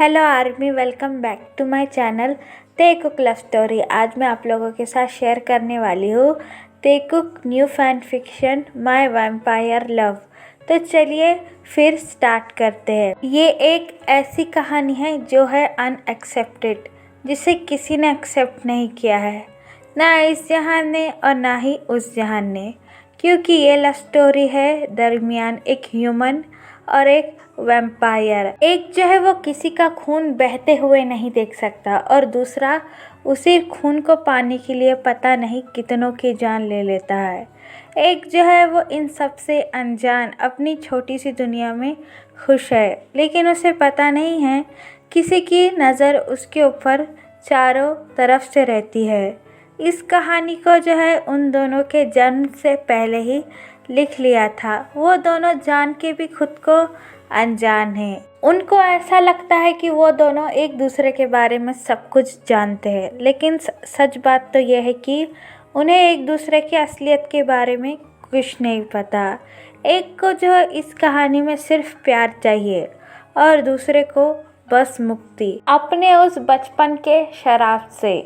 Hello army, welcome back to my channel Taekook love story. आज मैं आप लोगों के साथ शेयर करने वाली हूँ Taekook new fan fiction my vampire love. तो चलिए फिर स्टार्ट करते हैं। ये एक ऐसी कहानी है जो है अनएक्सेप्टेड, जिसे किसी ने एक्सेप्ट नहीं किया है, ना इस जहान ने और ना ही उस जहान ने, क्योंकि ये लव स्टोरी है दरमियान एक ह्यूमन और एक वैम्पायर। एक जो है वो किसी का खून बहते हुए नहीं देख सकता और दूसरा उसी खून को पाने के लिए पता नहीं कितनों की जान ले लेता है। एक जो है वो इन सब से अनजान अपनी छोटी सी दुनिया में खुश है, लेकिन उसे पता नहीं है किसी की नज़र उसके ऊपर चारों तरफ से रहती है। इस कहानी को जो है उन दोनों के जन्म से पहले ही लिख लिया था। वो दोनों जान के भी खुद को अनजान हैं। उनको ऐसा लगता है कि वो दोनों एक दूसरे के बारे में सब कुछ जानते हैं, लेकिन सच बात तो यह है कि उन्हें एक दूसरे की असलियत के बारे में कुछ नहीं पता। एक को जो इस कहानी में सिर्फ प्यार चाहिए और दूसरे को बस मुक्ति अपने उस बचपन के शराब से।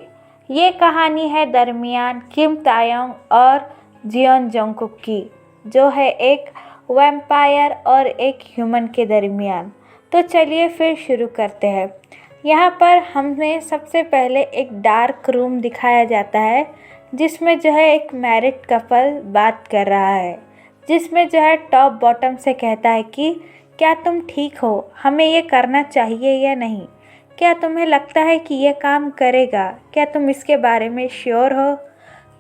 ये कहानी है दरमियान किम तायोंग और जियोन जंगकुक की, जो है एक वैम्पायर और एक ह्यूमन के दरमियान। तो चलिए फिर शुरू करते हैं। यहाँ पर हमें सबसे पहले एक डार्क रूम दिखाया जाता है, जिसमें जो है एक मैरिड कपल बात कर रहा है, जिसमें जो है टॉप बॉटम से कहता है कि क्या तुम ठीक हो, हमें ये करना चाहिए या नहीं, क्या तुम्हें लगता है कि ये काम करेगा, क्या तुम इसके बारे में श्योर हो।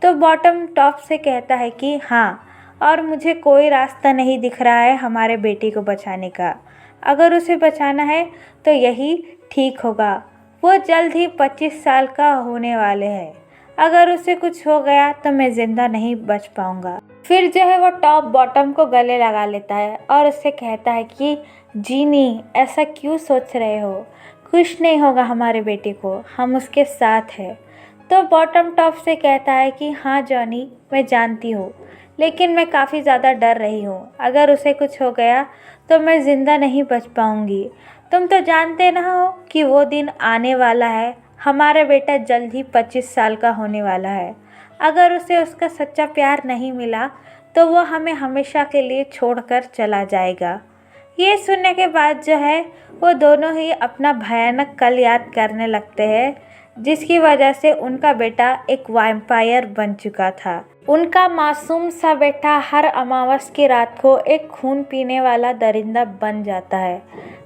तो बॉटम टॉप से कहता है कि हाँ, और मुझे कोई रास्ता नहीं दिख रहा है हमारे बेटी को बचाने का। अगर उसे बचाना है तो यही ठीक होगा। वो जल्द ही 25 साल का होने वाले हैं। अगर उसे कुछ हो गया तो मैं ज़िंदा नहीं बच पाऊँगा। फिर जो है वो टॉप बॉटम को गले लगा लेता है और उससे कहता है कि जीनी, ऐसा क्यों सोच रहे हो, कुछ नहीं होगा हमारे बेटे को, हम उसके साथ हैं। तो बॉटम टॉप से कहता है कि हाँ जॉनी, मैं जानती हूँ, लेकिन मैं काफ़ी ज़्यादा डर रही हूँ। अगर उसे कुछ हो गया तो मैं ज़िंदा नहीं बच पाऊँगी। तुम तो जानते ना हो कि वो दिन आने वाला है, हमारा बेटा जल्द ही 25 साल का होने वाला है। अगर उसे उसका सच्चा प्यार नहीं मिला तो वो हमें हमेशा के लिए छोड़कर चला जाएगा। ये सुनने के बाद जो है वो दोनों ही अपना भयानक कल याद करने लगते हैं, जिसकी वजह से उनका बेटा एक वैम्पायर बन चुका था। उनका मासूम सा बेटा हर अमावस की रात को एक खून पीने वाला दरिंदा बन जाता है।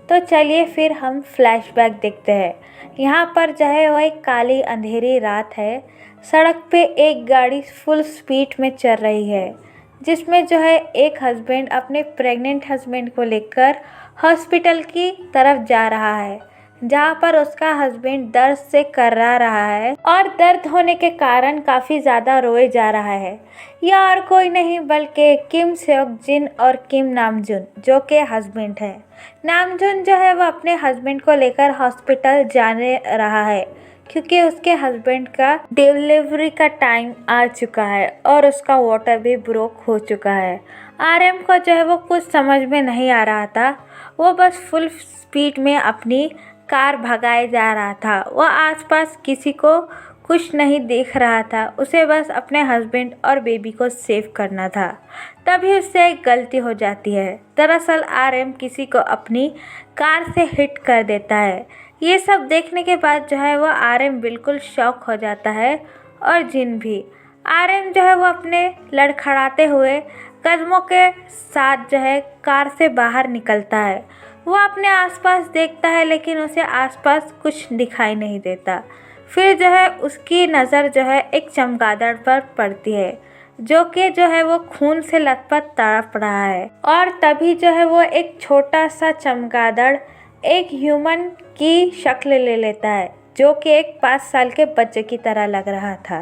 तो चलिए फिर हम फ्लैशबैक देखते हैं। यहाँ पर जो है वो एक काली अंधेरी रात है। सड़क पे एक गाड़ी फुल स्पीड में चल रही है, जिसमें जो है एक हस्बैंड अपने प्रेग्नेंट हस्बैंड को लेकर हॉस्पिटल की तरफ जा रहा है, जहाँ पर उसका हस्बैंड दर्द से कर्रा रहा है और दर्द होने के कारण काफ़ी ज़्यादा रोए जा रहा है। यह और कोई नहीं बल्कि किम सेok जिन और किम नामजुन, जो के हस्बैंड है। नामजुन जो है वो अपने हस्बैंड को लेकर हॉस्पिटल जाने रहा है, क्योंकि उसके हस्बैंड का डिलीवरी का टाइम आ चुका है और उसका वाटर भी ब्रोक हो चुका है। आरएम को जो है वो कुछ समझ में नहीं आ रहा था। वो बस फुल स्पीड में अपनी कार भगाए जा रहा था। वह आसपास किसी को कुछ नहीं देख रहा था। उसे बस अपने हस्बैंड और बेबी को सेव करना था। तभी उससे एक गलती हो जाती है। दरअसल आरएम किसी को अपनी कार से हिट कर देता है। ये सब देखने के बाद जो है वो आरएम बिल्कुल शॉक हो जाता है और जिन भी। आरएम जो है वो अपने लड़खड़ाते हुए कदमों के साथ जो है कार से बाहर निकलता है। वो अपने आसपास देखता है, लेकिन उसे आसपास कुछ दिखाई नहीं देता। फिर जो है उसकी नज़र जो है एक चमगादड़ पर पड़ती है, जो है वो खून से लथपथ तड़प रहा है। और तभी जो है वो एक छोटा सा चमगादड़ एक ह्यूमन की शक्ल ले लेता है, जो कि एक 5 साल के बच्चे की तरह लग रहा था।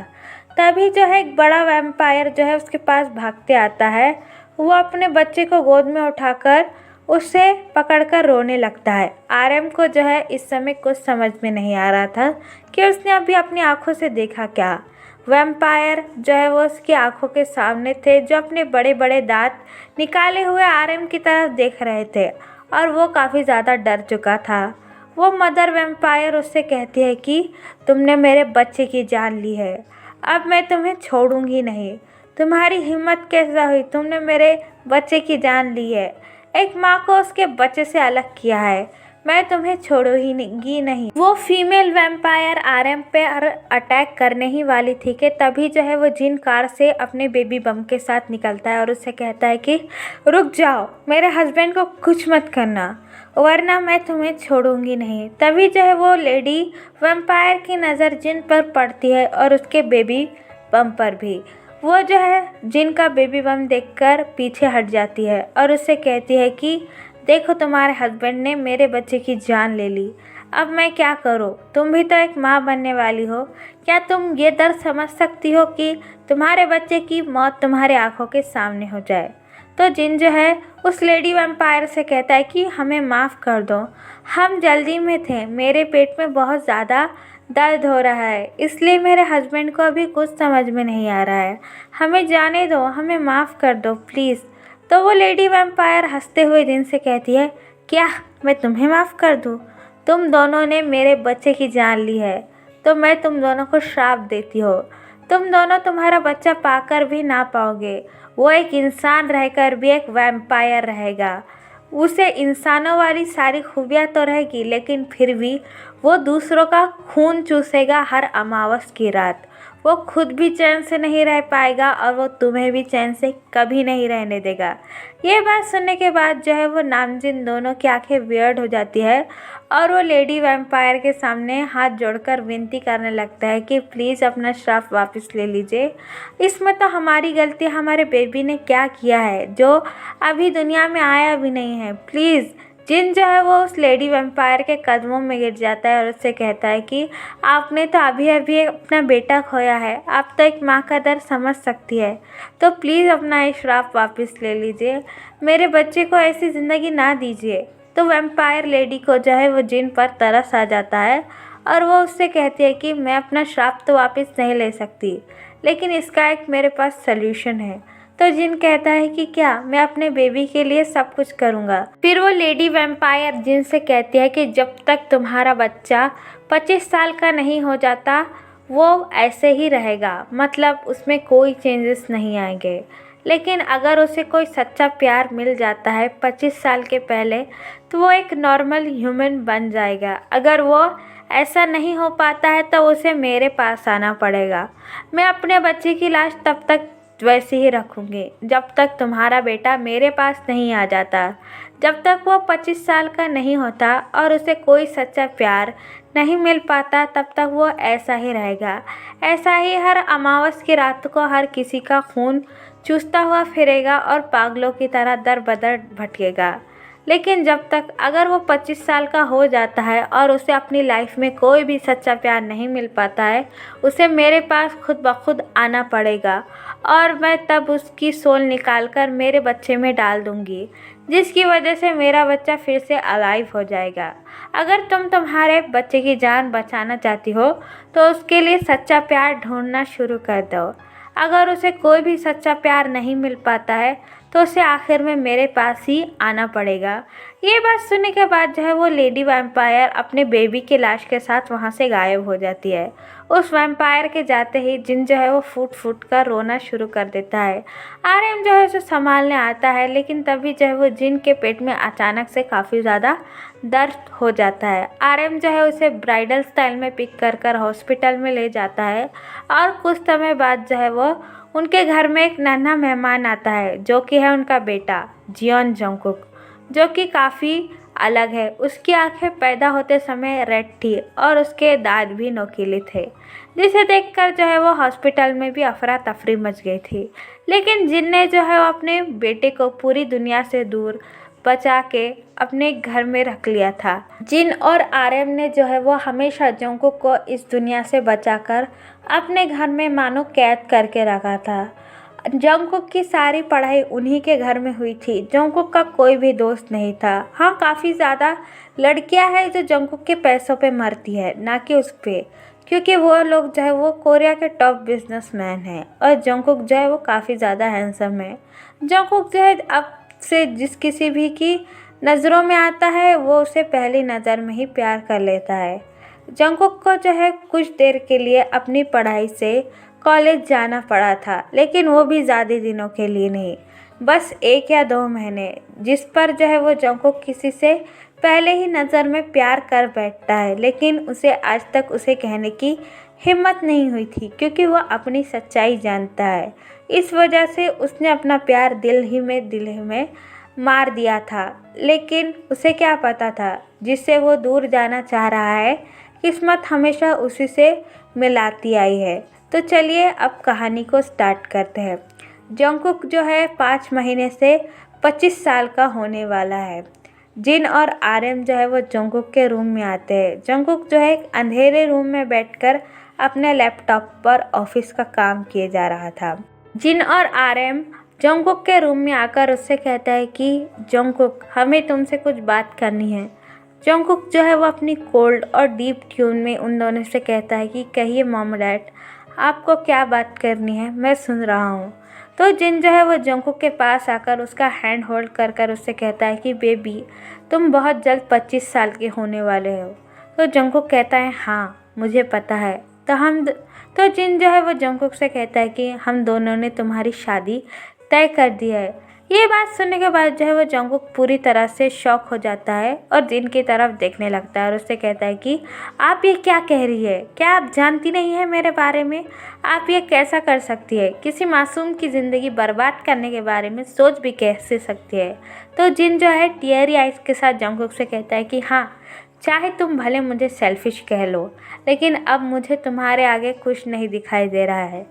तभी जो है एक बड़ा वैम्पायर जो है उसके पास भागते आता है। वो अपने बच्चे को गोद में उठाकर उसे पकड़कर रोने लगता है। आरएम को जो है इस समय कुछ समझ में नहीं आ रहा था कि उसने अभी अपनी आंखों से देखा क्या। वैम्पायर जो है वो उसकी आंखों के सामने थे, जो अपने बड़े बड़े दांत निकाले हुए आरएम की तरफ देख रहे थे और वो काफ़ी ज़्यादा डर चुका था। वो मदर वैम्पायर उससे कहती है कि तुमने मेरे बच्चे की जान ली है, अब मैं तुम्हें छोड़ूंगी नहीं। तुम्हारी हिम्मत कैसा हुई, तुमने मेरे बच्चे की जान ली है, एक माँ को उसके बच्चे से अलग किया है, मैं तुम्हें छोड़ूंगी नहीं। वो फीमेल वैम्पायर आरएम पे अटैक करने ही वाली थी कि तभी जो है वो जिन कार से अपने बेबी बम के साथ निकलता है और उससे कहता है कि रुक जाओ, मेरे हस्बैंड को कुछ मत करना वरना मैं तुम्हें छोड़ूंगी नहीं। तभी जो है वो लेडी वैम्पायर की नज़र जिन पर पड़ती है और उसके बेबी बम पर भी। वो जो है जिन का बेबी बम देखकर पीछे हट जाती है और उससे कहती है कि देखो, तुम्हारे हस्बैंड ने मेरे बच्चे की जान ले ली, अब मैं क्या करूं? तुम भी तो एक माँ बनने वाली हो, क्या तुम ये दर्द समझ सकती हो कि तुम्हारे बच्चे की मौत तुम्हारे आंखों के सामने हो जाए? तो जिन जो है उस लेडी वैम्पायर से कहता है कि हमें माफ़ कर दो, हम जल्दी में थे, मेरे पेट में बहुत ज़्यादा दर्द हो रहा है, इसलिए मेरे हस्बैंड को अभी कुछ समझ में नहीं आ रहा है, हमें जाने दो, हमें माफ़ कर दो प्लीज़। तो वो लेडी वैम्पायर हंसते हुए जिन से कहती है, क्या मैं तुम्हें माफ़ कर दूँ? तुम दोनों ने मेरे बच्चे की जान ली है, तो मैं तुम दोनों को श्राप देती हो, तुम दोनों तुम्हारा बच्चा पाकर भी ना पाओगे, वो एक इंसान रहकर भी एक वैम्पायर रहेगा। उसे इंसानों वाली सारी खूबियाँ तो रहेगी, लेकिन फिर भी वो दूसरों का खून चूसेगा हर अमावस की रात। वो खुद भी चैन से नहीं रह पाएगा और वो तुम्हें भी चैन से कभी नहीं रहने देगा। ये बात सुनने के बाद जो है वो नामजिन दोनों की आंखें वियर्ड हो जाती है और वो लेडी वैम्पायर के सामने हाथ जोड़कर विनती करने लगता है कि प्लीज़ अपना श्राप वापस ले लीजिए, इसमें तो हमारी गलती, हमारे बेबी ने क्या किया है जो अभी दुनिया में आया भी नहीं है, प्लीज़। जिन जो है वो उस लेडी वैम्पायर के कदमों में गिर जाता है और उससे कहता है कि आपने तो अभी अभी अपना बेटा खोया है, आप तो एक माँ का दर्द समझ सकती है, तो प्लीज़ अपना ये श्राप वापस ले लीजिए, मेरे बच्चे को ऐसी ज़िंदगी ना दीजिए। तो वैम्पायर लेडी को जो है वो जिन पर तरस आ जाता है और वो उससे कहती है कि मैं अपना श्राप तो वापस नहीं ले सकती, लेकिन इसका एक मेरे पास सल्यूशन है। तो जिन कहता है कि क्या, मैं अपने बेबी के लिए सब कुछ करूँगा। फिर वो लेडी वैम्पायर जिन से कहती है कि जब तक तुम्हारा बच्चा 25 साल का नहीं हो जाता वो ऐसे ही रहेगा, मतलब उसमें कोई चेंजेस नहीं आएंगे, लेकिन अगर उसे कोई सच्चा प्यार मिल जाता है 25 साल के पहले तो वो एक नॉर्मल ह्यूमन बन जाएगा। अगर वो ऐसा नहीं हो पाता है तो उसे मेरे पास आना पड़ेगा, मैं अपने बच्चे की लाश तब तक वैसे ही रखूँगी जब तक तुम्हारा बेटा मेरे पास नहीं आ जाता। जब तक वो 25 साल का नहीं होता और उसे कोई सच्चा प्यार नहीं मिल पाता तब तक वो ऐसा ही रहेगा, ऐसा ही हर अमावस की रात को हर किसी का खून चूसता हुआ फिरेगा और पागलों की तरह दर बदर भटकेगा। लेकिन जब तक अगर वो 25 साल का हो जाता है और उसे अपनी लाइफ में कोई भी सच्चा प्यार नहीं मिल पाता है, उसे मेरे पास खुद ब खुद आना पड़ेगा और मैं तब उसकी सोल निकाल कर मेरे बच्चे में डाल दूँगी, जिसकी वजह से मेरा बच्चा फिर से अलाइव हो जाएगा। अगर तुम तुम्हारे बच्चे की जान बचाना चाहती हो तो उसके लिए सच्चा प्यार ढूंढना शुरू कर दो। अगर उसे कोई भी सच्चा प्यार नहीं मिल पाता है तो उसे आखिर में मेरे पास ही आना पड़ेगा। ये बात सुनने के बाद जो है वो लेडी वैम्पायर अपने बेबी की लाश के साथ वहाँ से गायब हो जाती है। उस वैम्पायर के जाते ही जिन जो है वो फूट फूट कर रोना शुरू कर देता है। आर्यन जो है उसे संभालने आता है, लेकिन तभी जो है वो जिन के पेट में अचानक से काफ़ी ज़्यादा दर्द हो जाता है। आर्यन जो है उसे ब्राइडल स्टाइल में पिक कर हॉस्पिटल में ले जाता है और कुछ समय बाद जो है वो उनके घर में एक नन्हा मेहमान आता है जो कि है उनका बेटा जियोन जंगकुक, जो कि काफ़ी अलग है। उसकी आंखें पैदा होते समय रेड थी और उसके दांत भी नोकीले थे, जिसे देखकर जो है वो हॉस्पिटल में भी अफरा तफरी मच गई थी। लेकिन जिन ने जो है वो अपने बेटे को पूरी दुनिया से दूर बचा के अपने घर में रख लिया था। जिन और आर्यन ने जो है वो हमेशा जंगकुक को इस दुनिया से बचाकर अपने घर में मानो कैद करके रखा था। जंगकुक की सारी पढ़ाई उन्हीं के घर में हुई थी। जंगकुक का कोई भी दोस्त नहीं था। हाँ, काफ़ी ज़्यादा लड़कियां हैं जो जंगकुक के पैसों पे मरती है, ना कि उस पर, क्योंकि वो लोग जो है वो कोरिया के टॉप बिजनेसमैन हैं और जंगकुक जो है वो काफ़ी ज़्यादा हैंडसम है। जंगकुक जो है अब से जिस किसी भी की नज़रों में आता है वो उसे पहली नज़र में ही प्यार कर लेता है। जंगकुक को जो है कुछ देर के लिए अपनी पढ़ाई से कॉलेज जाना पड़ा था, लेकिन वो भी ज़्यादा दिनों के लिए नहीं, बस 1 या 2 महीने, जिस पर जो है वो जंगकुक किसी से पहले ही नज़र में प्यार कर बैठता है, लेकिन उसे आज तक उसे कहने की हिम्मत नहीं हुई थी, क्योंकि वह अपनी सच्चाई जानता है। इस वजह से उसने अपना प्यार दिल ही में मार दिया था, लेकिन उसे क्या पता था जिससे वो दूर जाना चाह रहा है, किस्मत हमेशा उसी से मिलाती आई है। तो चलिए अब कहानी को स्टार्ट करते हैं। जंगकुक जो है 5 महीने से 25 साल का होने वाला है। जिन और आर्यन जो है वो जंगकुक के रूम में आते हैं। जंगकुक जो है एक अंधेरे रूम में बैठकर अपने लैपटॉप पर ऑफिस का काम किए जा रहा था। जिन और आर्यन जंगकुक के रूम में आकर उससे कहता है कि जंगकुक, हमें तुमसे कुछ बात करनी है। जंगकुक जो है वो अपनी कोल्ड और डीप ट्यून में उन दोनों से कहता है कि कहिए मॉम डैड, आपको क्या बात करनी है, मैं सुन रहा हूँ। तो जिन जो है वो जंगकुक के पास आकर उसका हैंड होल्ड कर उससे कहता है कि बेबी, तुम बहुत जल्द 25 साल के होने वाले हो। तो जंगकुक कहता है हाँ मुझे पता है। तो जिन जो है वो जंगकुक से कहता है कि हम दोनों ने तुम्हारी शादी तय कर दी है। ये बात सुनने के बाद जो है वो जंगकुक पूरी तरह से शॉक हो जाता है और जिन की तरफ देखने लगता है और उससे कहता है कि आप ये क्या कह रही है, क्या आप जानती नहीं है मेरे बारे में? आप ये कैसा कर सकती है? किसी मासूम की ज़िंदगी बर्बाद करने के बारे में सोच भी कैसे सकती है? तो जिन जो है टीयरी आइज के साथ जंगकुक से कहता है कि हाँ, चाहे तुम भले मुझे सेल्फिश कह लो, लेकिन अब मुझे तुम्हारे आगे कुछ नहीं दिखाई दे रहा है।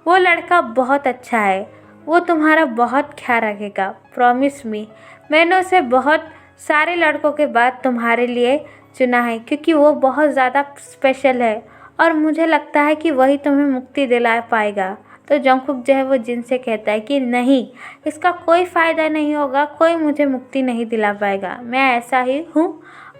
वो लड़का बहुत अच्छा है, वो तुम्हारा बहुत ख्याल रखेगा, प्रॉमिस मी। मैंने उसे बहुत सारे लड़कों के बाद तुम्हारे लिए चुना है, क्योंकि वो बहुत ज़्यादा स्पेशल है और मुझे लगता है कि वही तुम्हें मुक्ति दिला पाएगा। तो जंगकुक जो है वो जिन से कहता है कि नहीं, इसका कोई फ़ायदा नहीं होगा, कोई मुझे मुक्ति नहीं दिला पाएगा, मैं ऐसा ही हूँ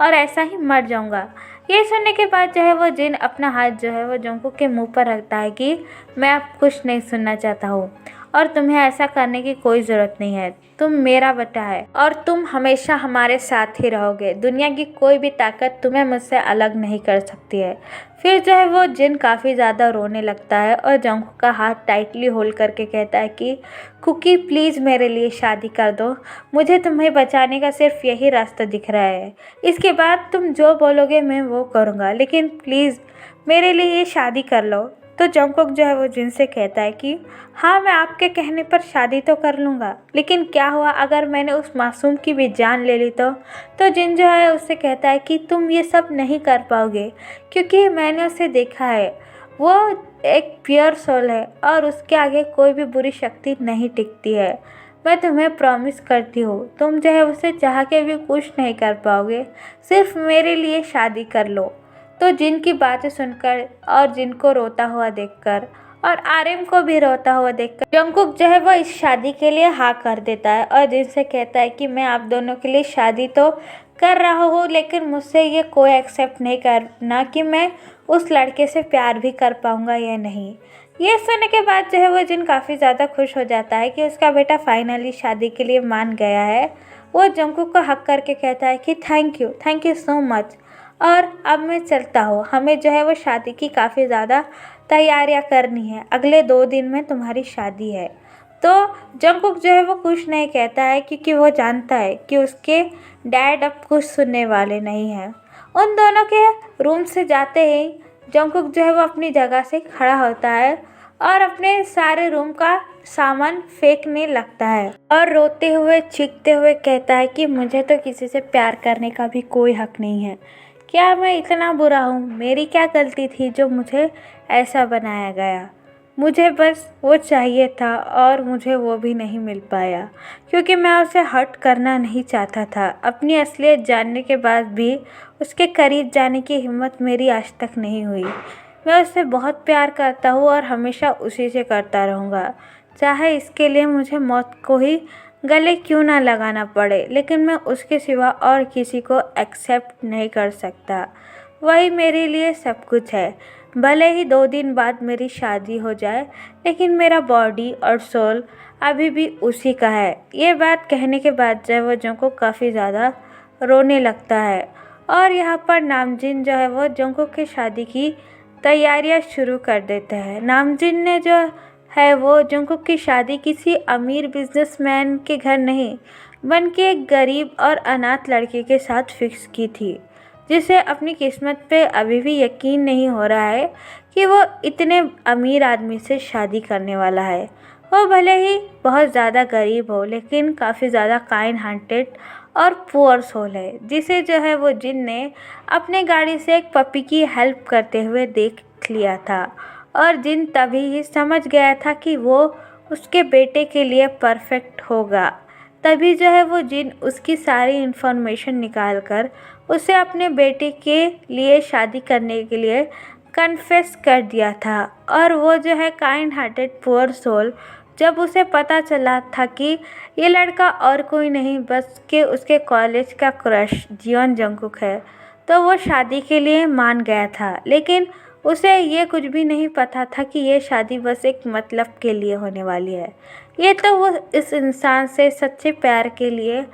और ऐसा ही मर जाऊँगा। ये सुनने के बाद जो है वो जिन अपना हाथ जो है वो जंगकुक के मुंह पर रखता है कि मैं अब कुछ नहीं सुनना चाहता हूँ और तुम्हें ऐसा करने की कोई ज़रूरत नहीं है। तुम मेरा बेटा है और तुम हमेशा हमारे साथ ही रहोगे। दुनिया की कोई भी ताकत तुम्हें मुझसे अलग नहीं कर सकती है। फिर जो है वो जिन काफ़ी ज़्यादा रोने लगता है और जंगकुक का हाथ टाइटली होल्ड करके कहता है कि कुकी प्लीज़ मेरे लिए शादी कर दो। मुझे तुम्हें बचाने का सिर्फ यही रास्ता दिख रहा है। इसके बाद तुम जो बोलोगे मैं वो करूँगा, लेकिन प्लीज़ मेरे लिए ये शादी कर लो। तो जंगकुक जो है वो जिन से कहता है कि हाँ, मैं आपके कहने पर शादी तो कर लूँगा, लेकिन क्या हुआ अगर मैंने उस मासूम की भी जान ले ली तो जिन जो है उससे कहता है कि तुम ये सब नहीं कर पाओगे, क्योंकि मैंने उसे देखा है, वो एक प्योर सोल है और उसके आगे कोई भी बुरी शक्ति नहीं टिकती है। मैं तुम्हें प्रॉमिस करती हूँ, तुम जो है उसे चाह के भी कुछ नहीं कर पाओगे, सिर्फ मेरे लिए शादी कर लो। तो जिन की बातें सुनकर और जिनको रोता हुआ देखकर और आर्यन को भी रोता हुआ देखकर जंगकुक जो है वो इस शादी के लिए हाँ कर देता है और जिन से कहता है कि मैं आप दोनों के लिए शादी तो कर रहा हूँ, लेकिन मुझसे ये कोई एक्सेप्ट नहीं करना कि मैं उस लड़के से प्यार भी कर पाऊँगा या नहीं। ये सुनने के बाद जो है वो जिन काफ़ी ज़्यादा खुश हो जाता है कि उसका बेटा फाइनली शादी के लिए मान गया है। वो जंगकुक को हक करके कहता है कि थैंक यू सो मच, और अब मैं चलता हूँ, हमें जो है वो शादी की काफ़ी ज़्यादा तैयारियाँ करनी है, अगले 2 दिन में तुम्हारी शादी है। तो जंगकुक जो है वो कुछ नहीं कहता है, क्योंकि वो जानता है कि उसके डैड अब कुछ सुनने वाले नहीं हैं। उन दोनों के रूम से जाते ही जंगकुक जो है वो अपनी जगह से खड़ा होता है और अपने सारे रूम का सामान फेंकने लगता है और रोते हुए चीखते हुए कहता है कि मुझे तो किसी से प्यार करने का भी कोई हक नहीं है। क्या मैं इतना बुरा हूँ? मेरी क्या गलती थी जो मुझे ऐसा बनाया गया? मुझे बस वो चाहिए था और मुझे वो भी नहीं मिल पाया, क्योंकि मैं उसे हर्ट करना नहीं चाहता था। अपनी असलियत जानने के बाद भी उसके करीब जाने की हिम्मत मेरी आज तक नहीं हुई। मैं उससे बहुत प्यार करता हूँ और हमेशा उसी से करता रहूँगा, चाहे इसके लिए मुझे मौत को ही गले क्यों ना लगाना पड़े, लेकिन मैं उसके सिवा और किसी को एक्सेप्ट नहीं कर सकता। वही मेरे लिए सब कुछ है। भले ही 2 दिन बाद मेरी शादी हो जाए, लेकिन मेरा बॉडी और सोल अभी भी उसी का है। ये बात कहने के बाद जो है वो जंगकुक काफ़ी ज़्यादा रोने लगता है और यहाँ पर नामजिन जो है वो जंगकुक की शादी की तैयारियां शुरू कर देते हैं। नामजिन ने जो है वो जंगकुक की शादी किसी अमीर बिजनेसमैन के घर नहीं, बल्कि एक गरीब और अनाथ लड़के के साथ फिक्स की थी, जिसे अपनी किस्मत पे अभी भी यकीन नहीं हो रहा है कि वो इतने अमीर आदमी से शादी करने वाला है। वो भले ही बहुत ज़्यादा गरीब हो, लेकिन काफ़ी ज़्यादा काइंड हार्टेड और पुअर सोल है, जिसे जो है वो जिन ने अपने गाड़ी से एक पपी की हेल्प करते हुए देख लिया था और जिन तभी ही समझ गया था कि वो उसके बेटे के लिए परफेक्ट होगा। तभी जो है वो जिन उसकी सारी इन्फॉर्मेशन निकाल कर उसे अपने बेटे के लिए शादी करने के लिए कन्फेस कर दिया था। और वो जो है काइंड हार्टेड पुअर सोल, जब उसे पता चला था कि ये लड़का और कोई नहीं बस के उसके कॉलेज का क्रश जियोन जंगकुक है, तो वो शादी के लिए मान गया था। लेकिन उसे ये कुछ भी नहीं पता था कि ये शादी बस एक मतलब के लिए होने वाली है। ये तो वो इस इंसान से सच्चे प्यार के लिए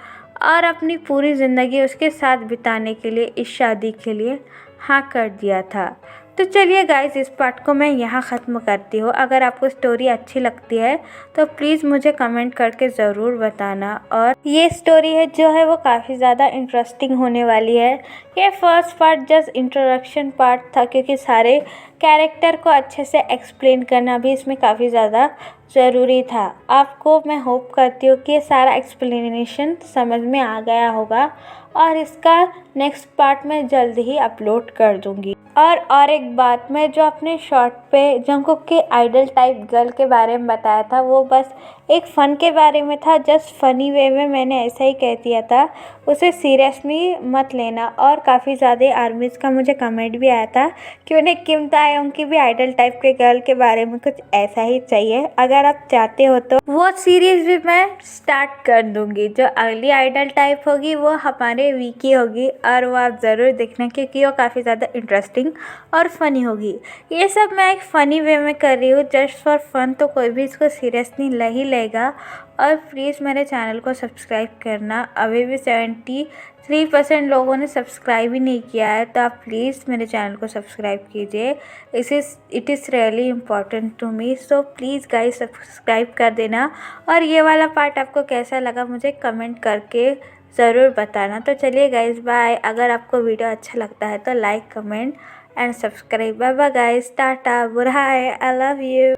और अपनी पूरी ज़िंदगी उसके साथ बिताने के लिए इस शादी के लिए हाँ कर दिया था। तो चलिए गाइस, इस पार्ट को मैं यहाँ ख़त्म करती हूँ। अगर आपको स्टोरी अच्छी लगती है तो प्लीज़ मुझे कमेंट करके ज़रूर बताना। और ये स्टोरी है जो है वो काफ़ी ज़्यादा इंटरेस्टिंग होने वाली है। ये first part just introduction part था, क्योंकि सारे कैरेक्टर को अच्छे से एक्सप्लेन करना भी इसमें काफ़ी ज़्यादा ज़रूरी था। आपको मैं होप करती हूँ कि ये सारा एक्सप्लेनेशन समझ में आ गया होगा और इसका नेक्स्ट पार्ट मैं जल्द ही अपलोड कर दूँगी। और एक बात, मैं जो अपने शॉर्ट पे जंगकुक के आइडल टाइप गर्ल के बारे में बताया था वो बस एक फ़न के बारे में था, जस्ट फ़नी वे में मैंने ऐसा ही कह दिया था, उसे सीरियसली मत लेना। और काफ़ी ज़्यादा आर्मीज़ का मुझे कमेंट भी आया था कि उन्हें किम ताeyong की भी आइडल टाइप के गर्ल के बारे में कुछ ऐसा ही चाहिए। अगर आप चाहते हो तो वो सीरीज़ भी मैं स्टार्ट कर दूँगी। जो अगली आइडल टाइप होगी वो हमारे वीकी होगी और वो आप ज़रूर देखना, क्योंकि वो काफ़ी ज़्यादा इंटरेस्टिंग और फ़नी होगी। ये सब मैं एक फ़नी वे में कर रही हूँ, जस्ट फॉर फन, तो कोई भी इसको सीरियसली नहीं लेगा। और प्लीज़ मेरे चैनल को सब्सक्राइब करना। अभी भी 73% लोगों ने सब्सक्राइब ही नहीं किया है, तो आप प्लीज़ मेरे चैनल को सब्सक्राइब कीजिए। It is really important to me, so please guys subscribe कर देना। और ये वाला पार्ट आपको कैसा लगा मुझे कमेंट करके ज़रूर बताना। तो चलिए गाइस, बाय। अगर आपको वीडियो अच्छा लगता है तो like, comment and subscribe. Bye bye guys, tata, bye, I love you.